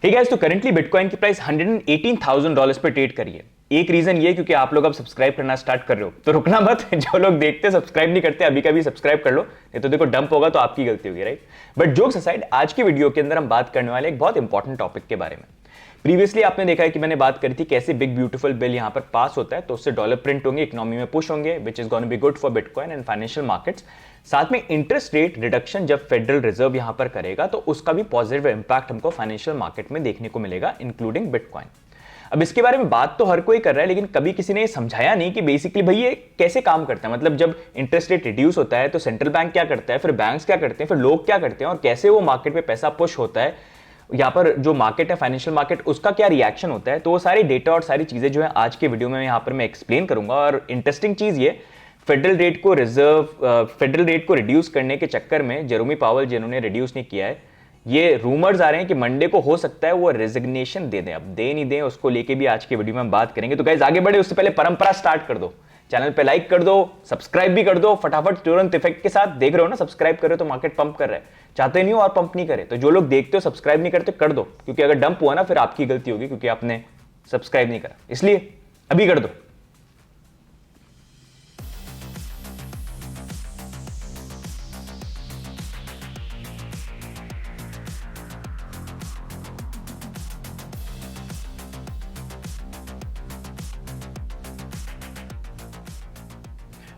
Hey guys, तो currently bitcoin की price $118,000 पे ट्रेड करी है। एक रीजन ये क्योंकि आप लोग अब सब्सक्राइब करना स्टार्ट कर रहे हो, तो रुकना मत। जो लोग देखते सब्सक्राइब नहीं करते अभी का भी सब्सक्राइब कर लो, नहीं तो देखो डंप होगा तो आपकी गलती होगी, राइट। बट जोक्स असाइड, आज की वीडियो के अंदर हम बात करने वाले एक बहुत इंपॉर्टेंट टॉपिक के बारे में। प्रीवियसली आपने देखा है कि मैंने बात करी थी कैसे बिग ब्यूटीफुल बिल यहां पर पास होता है तो उससे डॉलर प्रिंट होंगे, इकोनॉमी में पुश होंगे, which is gonna be good for bitcoin and financial markets. साथ में इंटरेस्ट रेट रिडक्शन जब फेडरल रिजर्व यहां पर करेगा तो उसका भी पॉजिटिव इंपैक्ट हमको फाइनेंशियल मार्केट में देखने को मिलेगा, इंक्लूडिंग बिटकॉइन। अब इसके बारे में बात तो हर कोई कर रहा है, लेकिन कभी किसी ने समझाया नहीं कि बेसिकली भाई ये कैसे काम करता है। मतलब जब इंटरेस्ट रेट रिड्यूस होता है तो सेंट्रल बैंक क्या करता है, फिर बैंक्स क्या करते हैं, फिर लोग क्या करते हैं, और कैसे वो मार्केट में पैसा पुश होता है, यहाँ पर जो मार्केट है फाइनेंशियल मार्केट, उसका क्या रिएक्शन होता है। तो वो सारी डेटा और सारी चीजें जो है आज के वीडियो में यहाँ पर मैं एक्सप्लेन करूंगा। और इंटरेस्टिंग चीज ये, फेडरल रेट को रिड्यूस करने के चक्कर में जेरोमी पावल जिन्होंने रिड्यूस नहीं किया है, ये रूमर्स आ रहे हैं कि मंडे को हो सकता है वो रेजिग्नेशन दे दें। अब दे नहीं दें उसको लेके भी आज के वीडियो में हम बात करेंगे। तो गाइस आगे बढ़े उससे पहले परंपरा स्टार्ट कर दो, चैनल पे लाइक कर दो, सब्सक्राइब भी कर दो फटाफट, तुरंत इफेक्ट के साथ। देख रहे हो ना, सब्सक्राइब कर रहे हो तो मार्केट पंप कर रहा है, चाहते नहीं हो और पंप नहीं करे, तो जो लोग देखते हो सब्सक्राइब नहीं करते कर दो, क्योंकि अगर डंप हुआ ना फिर आपकी गलती होगी क्योंकि आपने सब्सक्राइब नहीं करा, इसलिए अभी कर दो।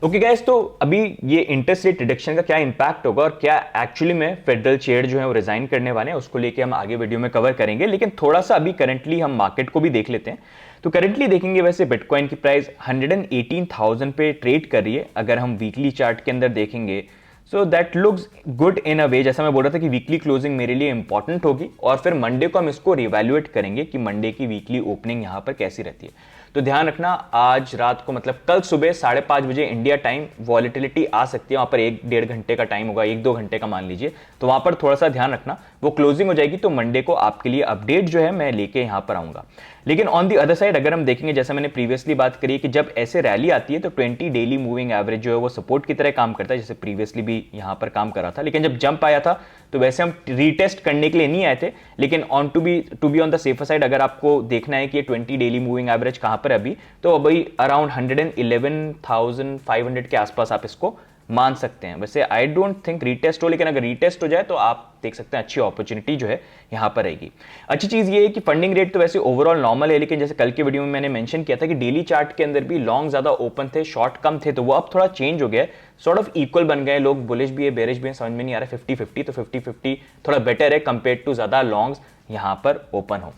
ओके गाइस, तो अभी ये इंटरेस्ट रेट रिडक्शन का क्या इंपैक्ट होगा और क्या एक्चुअली में फेडरल चेयर जो है वो रिजाइन करने वाले हैं, उसको लेके हम आगे वीडियो में कवर करेंगे। लेकिन थोड़ा सा अभी करंटली हम मार्केट को भी देख लेते हैं। तो करंटली देखेंगे वैसे बिटकॉइन की प्राइस 118,000 पे ट्रेड कर रही है। अगर हम वीकली चार्ट के अंदर देखेंगे so that looks good in a way. जैसा मैं बोल रहा था कि वीकली क्लोजिंग मेरे लिए इंपॉर्टेंट होगी और फिर मंडे को हम इसको रिवैल्यूएट करेंगे कि मंडे की वीकली ओपनिंग यहां पर कैसी रहती है। तो ध्यान रखना, आज रात को मतलब कल सुबह 5:30 बजे इंडिया टाइम वॉलेटिलिटी आ सकती है। वहां पर 1-1.5 घंटे का टाइम होगा, 1-2 घंटे का मान लीजिए, तो वहां पर थोड़ा सा ध्यान रखना। वो क्लोजिंग हो जाएगी तो मंडे को आपके लिए अपडेट जो है मैं लेके यहां पर आऊंगा। लेकिन ऑन दी अदर साइड अगर हम देखेंगे, जैसा मैंने प्रीवियसली बात करी कि जब ऐसे रैली आती है तो 20 डेली मूविंग एवरेज जो है वो सपोर्ट की तरह काम करता है, जैसे प्रीवियसली भी यहां पर काम कर रहा था। लेकिन जब जंप आया था तो वैसे हम रीटेस्ट करने के लिए नहीं आए थे, लेकिन on to be on the safer side अगर आपको देखना है कि ये 20 डेली मूविंग एवरेज कहां पर अभी, तो अभी अराउंड 111,500 के आसपास आप इसको मान सकते हैं। वैसे आई डोंट थिंक रीटेस्ट हो, लेकिन अगर रीटेस्ट हो जाए तो आप देख सकते हैं अच्छी अपॉर्चुनिटी जो है यहां पर रहेगी। अच्छी चीज ये है कि फंडिंग रेट तो वैसे ओवरऑल नॉर्मल है, लेकिन जैसे कल के वीडियो में मैंने मेंशन किया था कि डेली चार्ट के अंदर भी लॉन्ग ज्यादा ओपन थे, शॉर्ट कम थे, तो वो अब थोड़ा चेंज हो गया है, सॉर्ट ऑफ इक्वल बन गए। लोग बुलिश भी है, बेरिश भी है, समझ में नहीं आ रहा। 50-50 तो 50-50 थोड़ा बेटर है कंपेयर टू ज्यादा लॉन्ग्स यहां पर ओपन हो।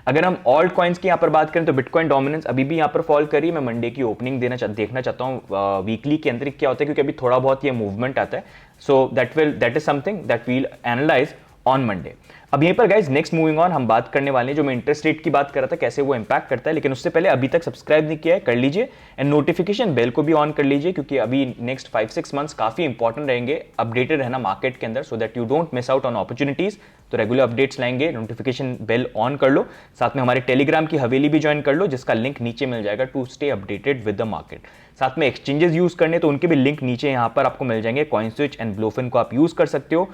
अगर हम ऑल्ट कॉइन्स की यहां पर बात करें तो बिटकॉइन डोमिनेंस अभी भी यहां पर फॉल करी। मैं मंडे की ओपनिंग देखना चाहता हूं वीकली के अंदर क्या होता है, क्योंकि अभी थोड़ा बहुत ये मूवमेंट आता है। So that is something that we'll analyse on Monday. अब यहीं पर गाइज नेक्स्ट मूविंग ऑन हम बात करने वाले हैं, जो मैं इंटरेस्ट रेट की बात कर रहा था कैसे वो इंपैक्ट करता है। लेकिन उससे पहले अभी तक सब्सक्राइब नहीं किया है कर लीजिए, एंड नोटिफिकेशन बेल को भी ऑन कर लीजिए, क्योंकि अभी नेक्स्ट 5-6 मंथ्स काफी इंपॉर्टेंट रहेंगे अपडेटेड रहना मार्केट के अंदर, so that you don't miss out on opportunities. तो रेगुलर अपडेट्स लाएंगे, नोटिफिकेशन बेल ऑन कर लो, साथ में हमारे टेलीग्राम की हवेली भी ज्वाइन कर लो, जिसका लिंक नीचे मिल जाएगा to stay updated with the market. साथ में एक्सचेंजेस यूज करने तो उनके भी लिंक नीचे यहां पर आपको मिल जाएंगे। कॉइनस्विच एंड ब्लोफिन को आप यूज कर सकते हो,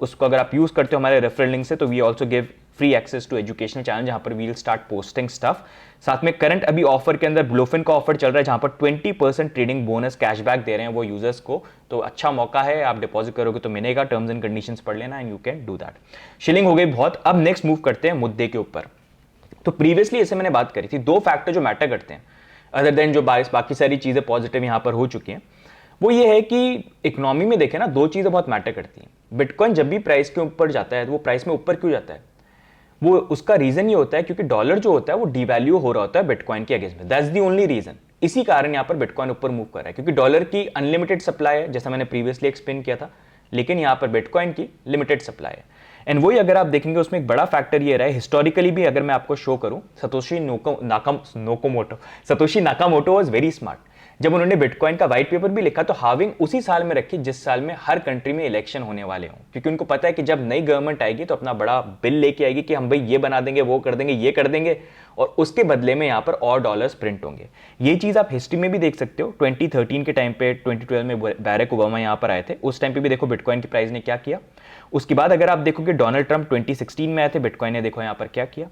उसको अगर आप यूज करते हो हमारे रेफरल लिंक से, तो we also give free access to educational channel जहां पर वील स्टार्ट पोस्टिंग स्टफ। साथ में करंट अभी ऑफर के अंदर ब्लोफिन का ऑफर चल रहा है, जहां पर 20% ट्रेडिंग बोनस कैशबैक दे रहे हैं वो यूजर्स को। तो अच्छा मौका है, आप डिपॉजिट करोगे तो मिलेगा, टर्म्स एंड कंडीशंस पढ़ लेना and you can do that. Shilling हो गई बहुत, अब नेक्स्ट मूव करते हैं मुद्दे के ऊपर। तो प्रीवियसली ऐसे मैंने बात करी थी, दो फैक्टर जो मैटर करते हैं अदर देन जो बाकी सारी चीजें पॉजिटिव यहां पर हो चुकी हैं, वो ये है कि इकोनॉमी में देखें ना, दो चीजें बहुत मैटर करती हैं। बिटकॉइन जब भी प्राइस के ऊपर जाता है तो वो प्राइस में ऊपर क्यों जाता है, वो उसका रीजन ये होता है क्योंकि डॉलर जो होता है वो डिवैल्यू हो रहा होता है बिटकॉइन के अगेंस्ट में। That's the only reason. इसी कारण यहां पर बिटकॉइन ऊपर मूव कर रहा है, क्योंकि डॉलर की अनलिमिटेड सप्लाई है, जैसा मैंने प्रीवियसली एक्सप्लेन किया था, लेकिन यहां पर बिटकॉइन की लिमिटेड सप्लाई है। एंड वही अगर आप देखेंगे उसमें एक बड़ा फैक्टर ये रहा है, हिस्टोरिकली भी अगर मैं आपको शो करूं, Satoshi Nakamoto was very smart. जब उन्होंने बिटकॉइन का व्हाइट पेपर भी लिखा तो हार्विंग उसी साल में रखी जिस साल में हर कंट्री में इलेक्शन होने वाले हों, क्योंकि उनको पता है कि जब नई गवर्नमेंट आएगी तो अपना बड़ा बिल लेके आएगी कि हम भाई ये बना देंगे, वो कर देंगे, ये कर देंगे, और उसके बदले में यहां पर और डॉलर्स प्रिंट होंगे। ये चीज आप हिस्ट्री में भी देख सकते हो। 2013 के टाइम पे, 2012 में बैरक ओबामा यहां पर आए थे, उस टाइम पे भी देखो बिटकॉइन की प्राइस ने क्या किया। उसके बाद अगर आप देखो कि डोनाल्ड ट्रंप 2016 में आए थे, बिटकॉइन ने देखो यहां पर क्या किया।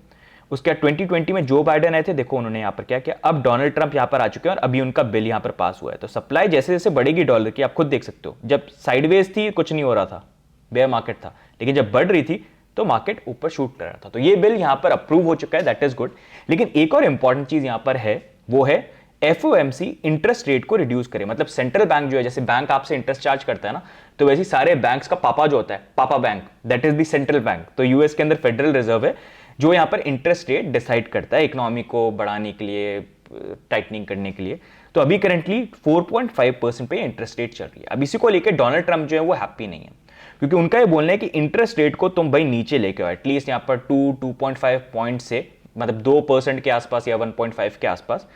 उसके बाद 2020 में जो बाइडेन आए थे, देखो उन्होंने यहां पर क्या किया। अब डोनाल्ड ट्रंप यहां पर आ चुके हैं और अभी उनका बिल यहां पर पास हुआ है। तो सप्लाई जैसे जैसे बढ़ेगी डॉलर की, आप खुद देख सकते हो, जब साइडवेज थी कुछ नहीं हो रहा था, बेयर मार्केट था, लेकिन जब बढ़ रही थी तो मार्केट ऊपर शूट कर रहा था। तो ये बिल यहां पर अप्रूव हो चुका है, दैट इज गुड। लेकिन एक और इंपॉर्टेंट चीज यहां पर है, वो है एफओएमसी इंटरेस्ट रेट को रिड्यूस करे। मतलब सेंट्रल बैंक जो है, जैसे बैंक आपसे इंटरेस्ट चार्ज करता है ना, तो वैसे सारे बैंक्स का पापा जो होता है, पापा bank, that is the central bank. तो यूएस के अंदर फेडरल रिजर्व है जो यहां पर इंटरेस्ट रेट डिसाइड करता है इकोनॉमी को बढ़ाने के लिए, टाइटनिंग करने के लिए। तो अभी करंटली 4.5% पे इंटरेस्ट रेट चल रही है। अब इसी को लेकर डोनाल्ड ट्रंप जो है वो हैप्पी नहीं है, क्योंकि उनका ये बोलना है कि इंटरेस्ट रेट को तुम भाई नीचे लेके आओ, एटलीस्ट यहां पर 2.5 पॉइंट से, मतलब 2% के आसपास या 1.5 के आसपास,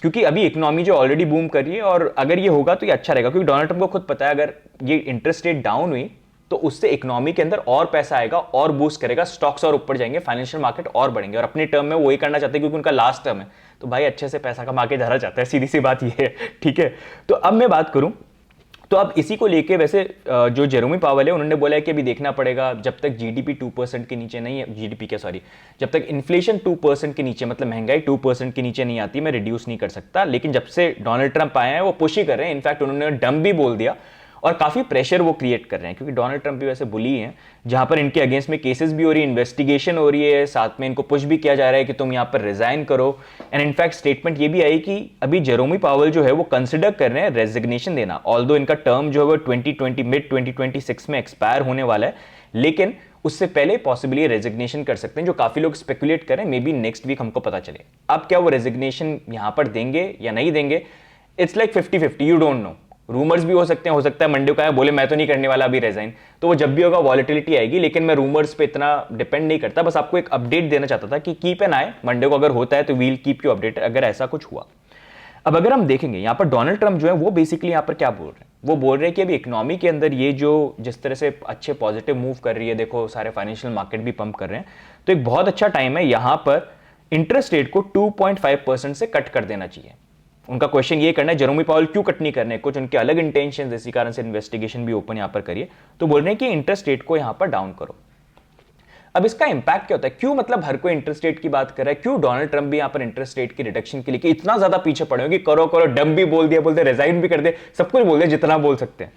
क्योंकि अभी इकोनॉमी जो ऑलरेडी बूम कर रही है, और अगर ये होगा तो ये अच्छा रहेगा, क्योंकि डोनाल्ड ट्रंप को खुद पता है अगर ये इंटरेस्ट रेट डाउन हुई तो उससे इकोनॉमी के अंदर और पैसा आएगा और बूस्ट करेगा, स्टॉक्स और ऊपर जाएंगे, फाइनेंशियल मार्केट और बढ़ेंगे, और अपने टर्म में वही करना चाहते हैं क्योंकि उनका लास्ट टर्म है, तो भाई अच्छे से पैसा कमा के जाना चाहता है, सीधी सी बात ये है, ठीक है। तो अब मैं बात करूं तो अब इसी को लेके वैसे जो जेरोमी पावेल है उन्होंने बोला है कि अभी देखना पड़ेगा, जब तक जीडीपी 2% के नीचे नहीं है, जीडीपी क्या सॉरी, जब तक इन्फ्लेशन 2% के नीचे, मतलब महंगाई 2% के नीचे नहीं आती, मैं रिड्यूस नहीं कर सकता। लेकिन जब से डोनाल्ड ट्रंप आए हैं वो पुश ही कर रहे हैं, इनफैक्ट उन्होंने डम भी बोल दिया, और काफी प्रेशर वो क्रिएट कर रहे हैं, क्योंकि डोनाल्ड ट्रंप भी वैसे बुली हैं, जहां पर इनके अगेंस्ट में केसेस भी हो रही है, इन्वेस्टिगेशन हो रही है, साथ में इनको पुश भी किया जा रहा है कि तुम यहां पर रिजाइन करो। एंड इनफैक्ट स्टेटमेंट ये भी आई कि अभी जेरोमी पावेल जो है वो कंसिडर कर रहे हैं रेजिग्नेशन देना, ऑल्दो इनका टर्म जो है वो 2020 मिड 2026 में एक्सपायर होने वाला है, लेकिन उससे पहले पॉसिबली रेजिग्नेशन कर सकते हैं, जो काफी लोग स्पेकुलेट करें, मे बी नेक्स्ट वीक हमको पता चले। अब क्या वो रेजिग्नेशन यहां पर देंगे या नहीं देंगे, it's like 50-50, you don't know. Rumours भी हो सकते हैं, हो सकता है मंडे को आया बोले मैं तो नहीं करने वाला अभी रिजाइन, तो वो जब भी होगा वॉलेटिलिटी आएगी, लेकिन मैं रूमर्स पे इतना डिपेंड नहीं करता, बस आपको एक अपडेट देना चाहता था कि कीप एन आई, मंडे को अगर होता है तो वील कीप यू अपडेट अगर ऐसा कुछ हुआ। अब अगर हम देखेंगे यहां पर डोनाल्ड ट्रंप जो है वो बेसिकली यहां पर क्या बोल रहे हैं, वो बोल रहे हैं कि अभी इकोनॉमी के अंदर ये जो जिस तरह से अच्छे पॉजिटिव मूव कर रही है, देखो सारे फाइनेंशियल मार्केट भी पंप कर रहे हैं, तो एक बहुत अच्छा टाइम है यहां पर इंटरेस्ट रेट को 2.5% से कट कर देना चाहिए। उनका क्वेश्चन ये करना है जेरोमी पावेल क्यों कट नहीं करने, कुछ उनके अलग इंटेंशन, इसी कारण से इन्वेस्टिगेशन भी ओपन यहां पर करिए। तो बोल रहे हैं कि इंटरेस्ट रेट को यहां पर डाउन करो। अब इसका इंपैक्ट क्या होता है, क्यों मतलब हर कोई इंटरेस्ट रेट की बात कर रहा है, क्यों डोनाल्ड ट्रंप भी यहां पर इंटरेस्ट रेट की रिडक्शन के लिए कि इतना ज्यादा पीछे पड़े हो कि करो करो, डम भी बोल दिया, बोलते रिजाइन भी कर दे, सब कुछ बोल दे जितना बोल सकते हैं।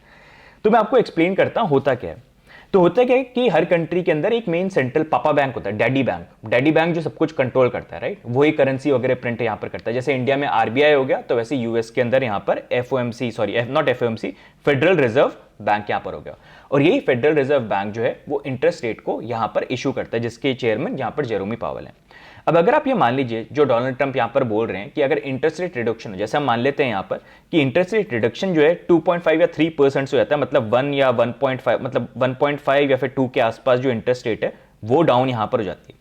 तो मैं आपको एक्सप्लेन करता हूं होता क्या है। तो होता क्या है कि हर कंट्री के अंदर एक मेन सेंट्रल पापा बैंक होता है, डैडी बैंक। डैडी बैंक जो सब कुछ कंट्रोल करता है, राइट, वही करेंसी वगैरह प्रिंट यहां पर करता है। जैसे इंडिया में आरबीआई हो गया, तो वैसे यूएस के अंदर यहां पर FOMC, sorry not FOMC, federal reserve bank यहां पर हो गया। और यही फेडरल रिजर्व बैंक जो है वो इंटरेस्ट रेट को यहां पर इशू करता है, जिसके चेयरमैन यहां पर जेरोमी पावेल है। अब अगर आप ये मान लीजिए जो डोनाल्ड ट्रंप यहां पर बोल रहे हैं कि अगर इंटरेस्ट रेट रिडक्शन हो, जैसे हम मान लेते हैं यहां पर कि इंटरेस्ट रेट रिडक्शन जो है 2.5 या 3% से हो जाता है, मतलब 1 या 1.5, मतलब 1.5 या फिर 2 के आसपास जो इंटरेस्ट रेट है वो डाउन यहां पर हो जाती है,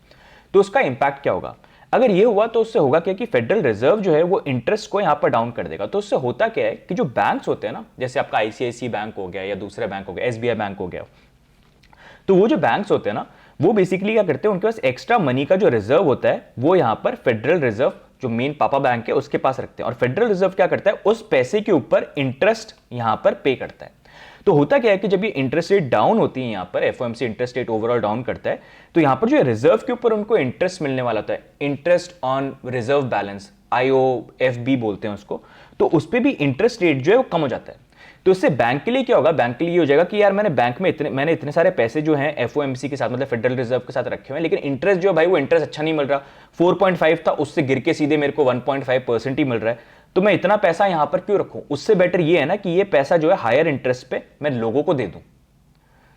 तो उसका इंपैक्ट क्या होगा। अगर ये हुआ तो उससे होगा क्या कि फेडरल रिजर्व जो है वो इंटरेस्ट को यहां पर डाउन कर देगा। तो उससे होता क्या है कि जो बैंक्स होते हैं ना, जैसे आपका आईसीआईसी बैंक हो गया या दूसरा बैंक हो गया, एसबीआई बैंक हो गया, तो वो जो बैंक्स होते हैं ना, वो बेसिकली क्या करते हैं, उनके पास एक्स्ट्रा मनी का जो रिजर्व होता है वो यहां पर फेडरल रिजर्व जो मेन पापा बैंक है उसके पास रखते हैं, और फेडरल रिजर्व क्या करता है, उस पैसे के ऊपर इंटरेस्ट यहां पर पे करता है। तो होता क्या है कि जब ये इंटरेस्ट रेट डाउन होती है, यहां पर FOMC interest rate overall down करता है, तो यहां पर जो रिजर्व के ऊपर उनको इंटरेस्ट मिलने वाला होता है, इंटरेस्ट ऑन रिजर्व बैलेंस, आईओएफबी बोलते हैं उसको, तो उस पर भी इंटरेस्ट रेट जो है वो कम हो जाता है। तो इससे बैंक के लिए क्या होगा, बैंक के लिए ये हो जाएगा कि यार मैंने बैंक में मैंने इतने सारे पैसे जो हैं एफओएमसी के साथ, मतलब फेडरल रिजर्व के साथ रखे हुए हैं, लेकिन इंटरेस्ट जो भाई वो इंटरेस्ट अच्छा नहीं मिल रहा, 4.5 था उससे गिर के सीधे मेरे को 1.5% ही मिल रहा है, तो मैं इतना पैसा यहां पर क्यों रखूं। उससे बेटर ये है ना कि ये पैसा जो है हायर इंटरेस्ट पे मैं लोगों को दे दूं।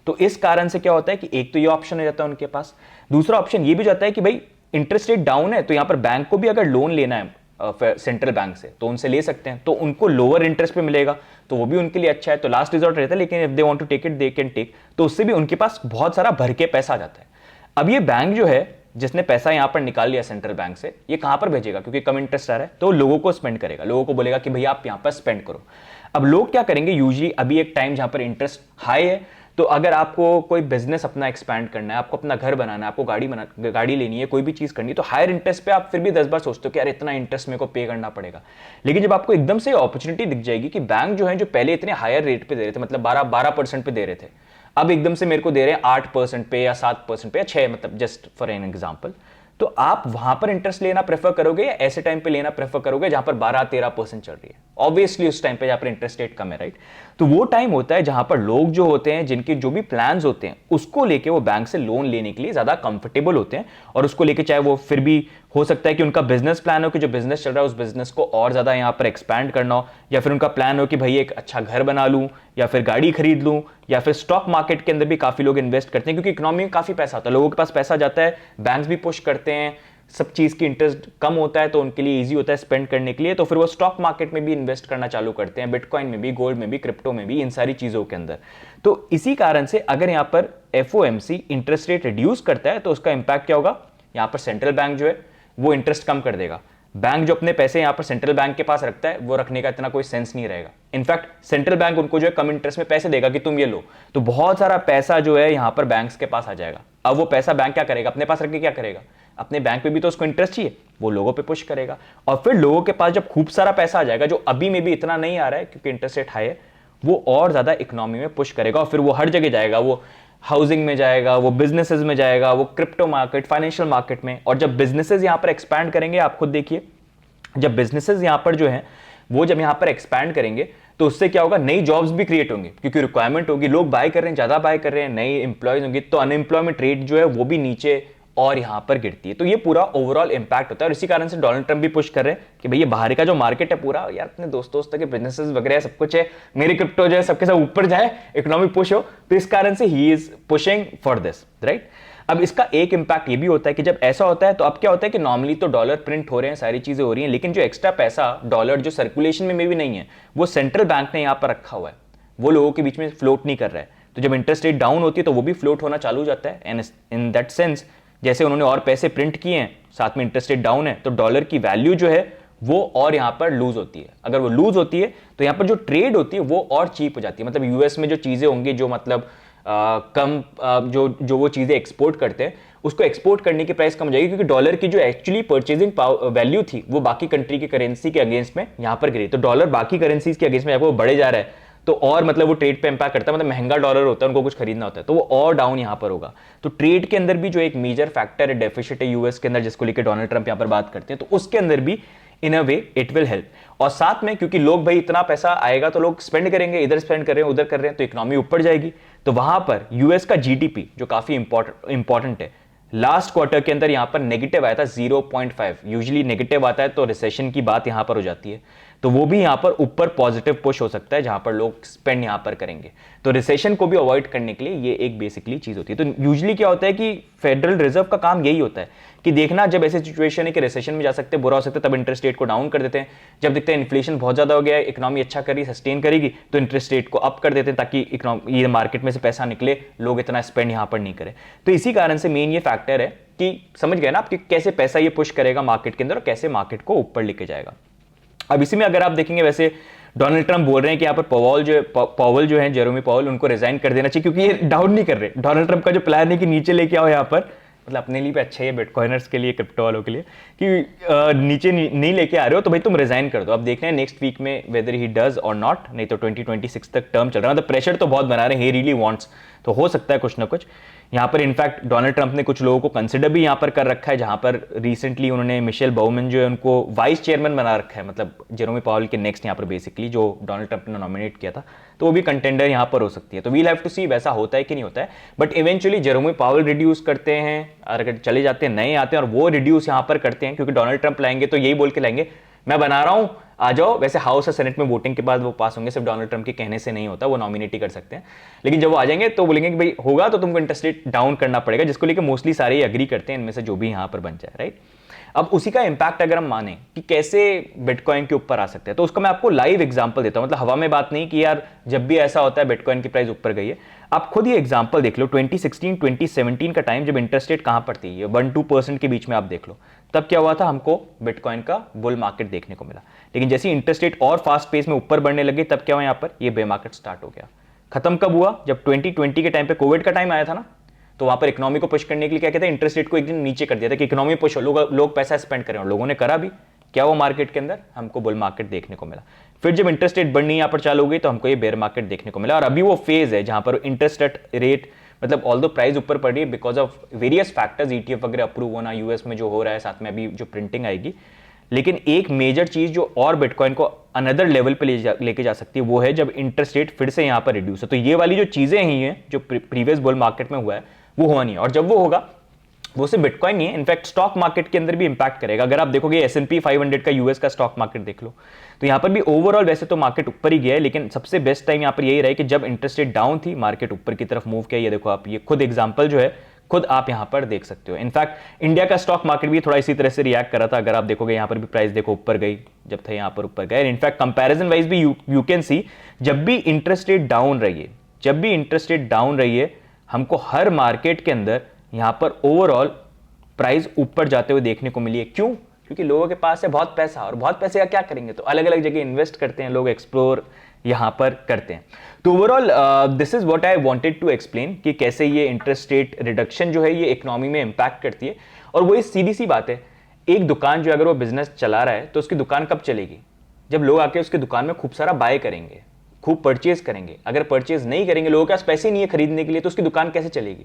तो इस कारण से क्या होता है कि एक तो ये ऑप्शन हो जाता है उनके पास, दूसरा ऑप्शन ये भी जाता है कि भाई इंटरेस्ट रेट डाउन है तो यहां पर बैंक को भी अगर लोन लेना है सेंट्रल बैंक से तो उनसे ले सकते हैं, तो उनको लोअर इंटरेस्ट पे मिलेगा, तो वो भी उनके लिए अच्छा है। तो लास्ट रिजॉर्ट रहता है, लेकिन if they want to take it they can take, तो उससे भी उनके पास बहुत सारा भर के पैसा आ जाता है। अब ये बैंक जो है जिसने पैसा यहां पर निकाल लिया सेंट्रल बैंक से, ये कहां पर भेजेगा? क्योंकि कम इंटरेस्ट आ रहा है तो लोगों को स्पेंड करेगा, लोगों को बोलेगा कि भैया आप यहां पर स्पेंड करो। अब लोग क्या करेंगे, यूजली अभी एक टाइम जहां पर इंटरेस्ट हाई है, तो अगर आपको कोई बिजनेस अपना एक्सपैंड करना है, आपको अपना घर बनाना है, आपको गाड़ी लेनी है, कोई भी चीज करनी है, तो हायर इंटरेस्ट पे आप फिर भी 10 बार सोचते हो कि यार इतना इंटरेस्ट मेरे को पे करना पड़ेगा। लेकिन जब आपको एकदम से अपॉर्चुनिटी दिख जाएगी कि बैंक जो है, जो पहले इतने हायर रेट पे दे रहे थे, मतलब 12% पे दे रहे थे, अब एकदम से मेरे को दे रहे हैं 8% पे या 7% पे या 6, मतलब जस्ट फॉर एन एग्जाम्पल, तो आप वहां पर इंटरेस्ट लेना प्रेफर करोगे या ऐसे टाइम पे लेना प्रेफर करोगे जहां पर 12-13% चल रही है? ऑब्वियसली उस टाइम पे जहां पर इंटरेस्ट रेट कम है, राइट? तो वो टाइम होता है जहां पर लोग जो होते हैं, जिनके जो भी प्लान्स होते हैं, उसको लेके वो बैंक से लोन लेने के लिए ज्यादा कंफर्टेबल होते हैं, और उसको लेके चाहे वो फिर भी हो सकता है कि उनका बिजनेस प्लान हो कि जो बिजनेस चल रहा है उस बिजनेस को और ज्यादा यहां पर एक्सपैंड करना हो, या फिर उनका प्लान हो कि भाई एक अच्छा घर बना लूं, या फिर गाड़ी खरीद लूं, या फिर स्टॉक मार्केट के अंदर भी काफी लोग इन्वेस्ट करते हैं, क्योंकि इकोनॉमी में काफी पैसा आता है, लोगों के पास पैसा जाता है, बैंक्स भी पुश करते हैं, सब चीज की इंटरेस्ट कम होता है तो उनके लिए इजी होता है स्पेंड करने के लिए, तो फिर वो स्टॉक मार्केट में भी इन्वेस्ट करना चालू करते हैं, बिटकॉइन में भी, गोल्ड में भी, क्रिप्टो में भी, इन सारी चीजों के अंदर। तो इसी कारण से अगर यहां पर एफओएमसी इंटरेस्ट रेट रिड्यूस करता है तो उसका इंपैक्ट क्या होगा? यहां पर सेंट्रल बैंक जो है वो इंटरेस्ट कम कर देगा। बैंक जो अपने पैसे यहां पर सेंट्रल बैंक के पास रखता है, वो रखने का इतना कोई सेंस नहीं रहेगा। इनफैक्ट सेंट्रल बैंक उनको जो है कम इंटरेस्ट में पैसे देगा कि तुम ये लो, तो बहुत सारा पैसा जो है यहां पर बैंक्स के पास आ जाएगा। अब वो पैसा बैंक क्या करेगा? अपने पास रख के क्या करेगा? अपने बैंक पे भी तो उसको इंटरेस्ट चाहिए, वो लोगों पे पुश करेगा, और फिर लोगों के पास जब खूब सारा पैसा आ जाएगा, जो अभी में भी इतना नहीं आ रहा है क्योंकि इंटरेस्ट रेट हाई है, वो और ज्यादा इकोनॉमी में पुश करेगा, और फिर वो हर जगह जाएगा, वो हाउसिंग में जाएगा, वो बिजनेसेस में जाएगा, वो क्रिप्टो मार्केट, फाइनेंशियल मार्केट में। और जब बिजनेसेस यहां पर एक्सपैंड करेंगे, आप खुद देखिए, जब बिजनेसेस यहां पर जो है वो जब यहां पर एक्सपैंड करेंगे तो उससे क्या होगा? नई जॉब्स भी क्रिएट होंगे, क्योंकि रिक्वायरमेंट होगी, लोग बाय कर रहे हैं, ज्यादा बाय कर रहे हैं, नई इंप्लॉयज होंगे, तो अनएम्प्लॉयमेंट रेट जो है वो भी नीचे और यहां पर गिरती है। तो ये पूरा ओवरऑल इंपैक्ट होता है, और इसी कारण से डोनाल्ड ट्रंप भी पुश कर रहे हैं कि भैया बाहर का जो मार्केट है पूरा, यार अपने दोस्तों के बिजनेसेस वगैरह सब कुछ है, मेरी क्रिप्टो जो है सबके सब ऊपर जाए, इकोनॉमी पुश हो, तो इस कारण से he is pushing for this, right? अब इसका एक इंपैक्ट ये भी होता है कि जब ऐसा होता है तो अब क्या होता है कि नॉर्मली तो डॉलर प्रिंट हो रहे हैं, सारी चीजें हो रही हैं, लेकिन जो एक्स्ट्रा पैसा डॉलर जो सर्कुलेशन में भी नहीं है, वो सेंट्रल बैंक ने यहां पर रखा हुआ है, वो लोगों के बीच में फ्लोट नहीं कर रहा है। तो जब इंटरेस्ट रेट डाउन होती है तो वो भी फ्लोट होना चालू हो जाता है, एंड इन दैट सेंस जैसे उन्होंने और पैसे प्रिंट किए हैं, साथ में इंटरेस्ट रेट डाउन है, तो डॉलर की वैल्यू जो है वो और यहां पर लूज होती है। अगर वो लूज होती है तो यहां पर जो ट्रेड होती है वो और चीप हो जाती है। मतलब यूएस में जो चीजें होंगी, जो मतलब कम जो वो चीजें एक्सपोर्ट करते हैं, उसको एक्सपोर्ट करने की प्राइस कम हो जाएगी, क्योंकि डॉलर की जो एक्चुअली परचेजिंग वैल्यू थी वो बाकी कंट्री की करेंसी के अगेंस्ट में यहां पर गिरी। तो डॉलर बाकी करेंसीज के अगेंस्ट में जब वो बढ़े जा रहा है तो और मतलब वो ट्रेड पे इंपैक्ट करता है, मतलब महंगा डॉलर होता है, उनको कुछ खरीदना होता है, तो वो और डाउन यहां पर होगा। तो ट्रेड के अंदर भी जो एक मेजर फैक्टर है, डेफिसिट है यूएस के अंदर, जिसको लेकर डोनाल्ड ट्रंप यहां पर बात करते हैं, तो उसके अंदर भी इन a way it will help. और साथ में क्योंकि लोग भाई इतना पैसा आएगा तो लोग स्पेंड करेंगे, इधर स्पेंड कर रहे हैं, उधर कर रहे हैं, तो इकोनॉमी ऊपर जाएगी। तो वहां पर यूएस का जीडीपी जो काफी इंपॉर्टेंट है, लास्ट क्वार्टर के अंदर यहां पर नेगेटिव आया था 0.5। यूजुअली नेगेटिव आता है तो रिसेशन की बात यहां पर हो जाती है, तो वो भी यहां पर ऊपर पॉजिटिव पुश हो सकता है जहां पर लोग स्पेंड यहां पर करेंगे। तो रिसेशन को भी अवॉइड करने के लिए ये एक बेसिकली चीज होती है। तो यूजुअली क्या होता है कि फेडरल रिजर्व का काम यही होता है कि देखना, जब ऐसी सिचुएशन है कि रिसेशन में जा सकते हैं, बुरा हो सकता है, तब इंटरेस्ट रेट को डाउन कर देते हैं। जब देखते हैं इन्फ्लेशन बहुत ज्यादा हो गया है, इकोनॉमी अच्छा करी, सस्टेन करेगी, तो इंटरेस्ट रेट को अप कर देते हैं ताकि ये मार्केट में से पैसा निकले, लोग इतना स्पेंड यहां पर नहीं करें। तो इसी कारण से मेन ये फैक्टर है कि समझ गए ना आप कि कैसे पैसा ये पुश करेगा मार्केट के अंदर और कैसे मार्केट को ऊपर लेके जाएगा। अब इसी में अगर आप देखेंगे, वैसे डोनाल्ड ट्रंप बोल रहे हैं कि यहाँ पर पॉवल जो है जेरोमी पॉवल, उनको रिजाइन कर देना चाहिए, क्योंकि ये डाउन नहीं कर रहे। डोनाल्ड ट्रंप का जो प्लान है कि नीचे लेके आओ यहाँ पर, मतलब अपने लिए भी अच्छा है, बिटकॉइनर्स के लिए, क्रिप्टो वालों के लिए, कि नीचे नहीं लेके आ रहे हो तो भाई तुम रिजाइन कर दो। अब देख रहे हैं नेक्स्ट वीक में वेदर ही डज और नॉट, नहीं तो 2026 तक टर्म चल रहा है, मतलब प्रेशर तो बहुत बना रहे हैं, ही रियली वांट्स, तो हो सकता है कुछ ना कुछ यहाँ पर। इनफैक्ट डोनाल्ड ट्रंप ने कुछ लोगों को कंसिडर भी यहाँ पर कर रखा है, जहां पर रिसेंटली उन्होंने मिशेल बाउमन जो है उनको वाइस चेयरमैन बना रखा है, मतलब जेरोमी पावल के नेक्स्ट यहाँ पर बेसिकली, जो डोनाल्ड ट्रंप ने नॉमिनेट किया था, तो वो भी कंटेंडर यहाँ पर हो सकती है। तो वील हैव टू सी वैसा होता है कि नहीं होता है, बट इवेंचुअली जेरोमी पावल रिड्यूस करते हैं, अगर चले जाते हैं, नए आते हैं और वो रिड्यूस यहाँ पर करते हैं, क्योंकि डोनाल्ड ट्रंप लाएंगे तो यही बोल के लाएंगे मैं बना रहा हूं आ जाओ। वैसे हाउस और सेनेट में वोटिंग के बाद वो पास होंगे, सिर्फ डोनाल्ड ट्रंप के कहने से नहीं होता, वो नॉमिनेट ही कर सकते हैं। लेकिन जब वो आ जाएंगे तो बोलेंगे कि भाई होगा तो तुमको इंटरेस्ट रेट डाउन करना पड़ेगा, जिसको लेकर मोस्टली सारे एग्री करते हैं, इनमें से जो भी यहां पर बन जाए, राइट। अब उसी का इंपैक्ट अगर हम माने कि कैसे बिटकॉइन के ऊपर आ सकते हैं, तो उसका मैं आपको लाइव एग्जांपल देता हूं। मतलब हवा में बात नहीं कि यार जब भी ऐसा होता है बिटकॉइन की प्राइस ऊपर गई है। आप खुद ही एग्जांपल देख लो, 2016 2017 का टाइम जब इंटरेस्ट रेट कहां पर थी, 1-2% के बीच में आप देख लो, तब क्या हुआ था, हमको बिटकॉइन का बुल मार्केट देखने को मिला। लेकिन जैसे इंटरेस्ट रेट और फास्ट पेस में ऊपर बढ़ने लगे, तब क्या हुआ, यहां पर ये बे मार्केट स्टार्ट हो गया। खत्म कब हुआ, जब 2020 के टाइम पे कोविड का टाइम आया था ना, तो वहां पर इकोनॉमी को पुश करने के लिए क्या कहते हैं, इंटरेस्ट रेट को एक दिन नीचे कर दिया था कि इकोनॉमी पुश हो, लोग पैसा स्पेंड करें, और लोगों ने करा भी। क्या वो मार्केट के अंदर हमको बुल मार्केट देखने को मिला। फिर जब इंटरेस्ट रेट बढ़नी यहां पर चालू हो गई, तो हमको ये बेयर मार्केट देखने को मिला। और अभी वो फेज है जहां पर इंटरेस्ट रेट मतलब ऑल दो प्राइस ऊपर पड़ रही है because of various factors, ETF वगैरह अप्रूव होना, यूएस में जो हो रहा है, साथ में अभी जो प्रिंटिंग आएगी। लेकिन एक मेजर चीज जो और बिटकॉइन को अनदर लेवल पे लेके जा सकती है, वो है जब इंटरेस्ट रेट फिर से यहां पर रिड्यूस है। तो ये वाली जो चीजें ही हैं जो प्रीवियस बुल मार्केट में हुआ है, वो हुआ नहीं है। और जब वो होगा, वो सिर्फ बिटकॉइन नहीं है, इनफैक्ट स्टॉक मार्केट के अंदर भी इंपैक्ट करेगा। अगर आप देखोगे S&P 500 का यूएस का स्टॉक मार्केट देख लो, तो यहां पर भी ओवरऑल वैसे तो मार्केट ऊपर ही गया है, लेकिन सबसे बेस्ट टाइम यहां पर यही रहा कि जब इंटरेस्ट रेट डाउन थी, मार्केट ऊपर की तरफ मूव किया। ये देखो आप, ये खुद एग्जांपल जो है खुद आप यहां पर देख सकते हो। इनफैक्ट इंडिया का स्टॉक मार्केट भी थोड़ा इसी तरह से रिएक्ट कर रहा था। अगर आप देखोगे यहां पर भी प्राइस देखो ऊपर गई, जब था यहां पर ऊपर गया। इनफैक्ट कंपैरिजन वाइज भी यू कैन सी, जब भी इंटरेस्ट रेट डाउन रही है, जब भी इंटरेस्ट रेट डाउन रही है, हमको हर मार्केट के अंदर यहां पर ओवरऑल प्राइस ऊपर जाते हुए देखने को मिली है। क्यों? क्योंकि लोगों के पास है बहुत पैसा, और बहुत पैसे का क्या करेंगे, तो अलग अलग जगह इन्वेस्ट करते हैं लोग, एक्सप्लोर यहां पर करते हैं। तो overall this is what I wanted to explain कि कैसे ये इंटरेस्ट रेट रिडक्शन जो है ये इकोनॉमी में इंपैक्ट करती है। और वही सीधी सी बात है, एक दुकान जो अगर वो बिजनेस चला रहा है, तो उसकी दुकान कब चलेगी, जब लोग आके उसकी दुकान में खूब सारा बाय करेंगे, खूब परचेज करेंगे। अगर परचेज नहीं करेंगे, लोगों के पास पैसे नहीं है खरीदने के लिए, तो उसकी दुकान कैसे चलेगी।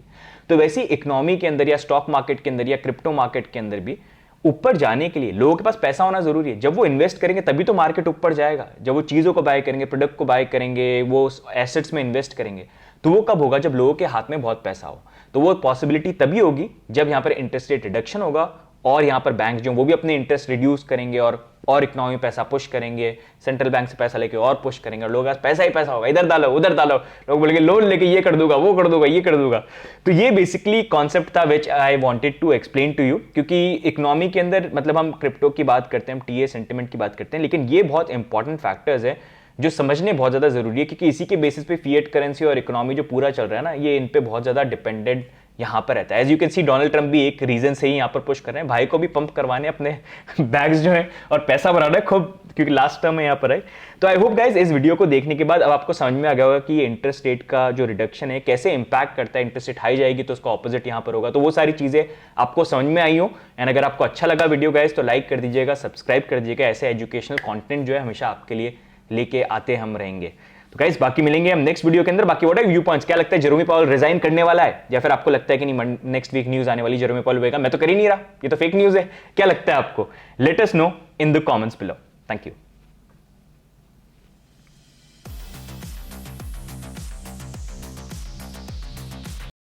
तो वैसे ही इकोनॉमी के अंदर या स्टॉक मार्केट के अंदर या क्रिप्टो मार्केट के अंदर भी ऊपर जाने के लिए लोगों के पास पैसा होना जरूरी है। जब वो इन्वेस्ट करेंगे तभी तो मार्केट ऊपर जाएगा। जब वो चीजों को बाय करेंगे, प्रोडक्ट को बाय करेंगे, वो एसेट्स में इन्वेस्ट करेंगे, तो वो कब होगा, जब लोगों के हाथ में बहुत पैसा हो। तो वो पॉसिबिलिटी तभी होगी जब यहां पर इंटरेस्ट रेट रिडक्शन होगा, और यहां पर बैंक जो वो भी अपने इंटरेस्ट रिड्यूस करेंगे, और इकोनॉमी में पैसा पुश करेंगे, सेंट्रल बैंक से पैसा लेके और पुश करेंगे, और लोगों के पास पैसा ही पैसा होगा, इधर डालो उधर डालो, लोग बोलेंगे लोन लेके ये कर दूंगा, वो कर दूंगा, ये कर दूंगा। तो ये बेसिकली कॉन्सेप्ट था which I wanted to explain to you. क्योंकि इकोनॉमी के अंदर मतलब हम क्रिप्टो की बात करते हैं, हम टीए सेंटिमेंट की बात करते हैं, लेकिन ये बहुत इंपॉर्टेंट फैक्टर्स है जो समझने बहुत ज्यादा जरूरी है, क्योंकि इसी के बेसिस पे फिएट करेंसी और इकोनॉमी जो पूरा चल रहा है ना, ये इन पे बहुत ज्यादा डिपेंडेंट यहां पर रहता है। As you can see, Donald Trump भी एक रीजन से ही यहां पर पुश कर रहे हैं, भाई को भी पंप करवाने अपने बैग्स जो है और पैसा बना रहे हैं खूब, क्योंकि लास्ट टर्म में यहां पर है। तो आई होप गाइज इस वीडियो को देखने के बाद अब आपको समझ में आ गया होगा कि ये इंटरेस्ट रेट का जो रिडक्शन है कैसे इंपैक्ट करता है। इंटरेस्ट रेट हाई जाएगी तो उसका ऑपोजिट यहां पर होगा, तो वो सारी चीजें आपको समझ में आई हो। एंड अगर आपको अच्छा लगा वीडियो गाइज, तो लाइक कर दीजिएगा, सब्सक्राइब कर दीजिएगा। ऐसे एजुकेशनल कंटेंट जो है हमेशा आपके लिए लेके आते हम रहेंगे। तो गाइस बाकी मिलेंगे हम नेक्स्ट वीडियो के अंदर। बाकी व्हाट आर व्यू पॉइंट्स, क्या लगता है जेरोमी पावल रिजाइन करने वाला है, या फिर आपको लगता है कि नहीं नेक्स्ट वीक न्यूज आने वाली जेरोमी पावल होगा, मैं तो कर ही नहीं रहा, ये तो फेक न्यूज है। क्या लगता है आपको, let us know in the comments below. Thank you.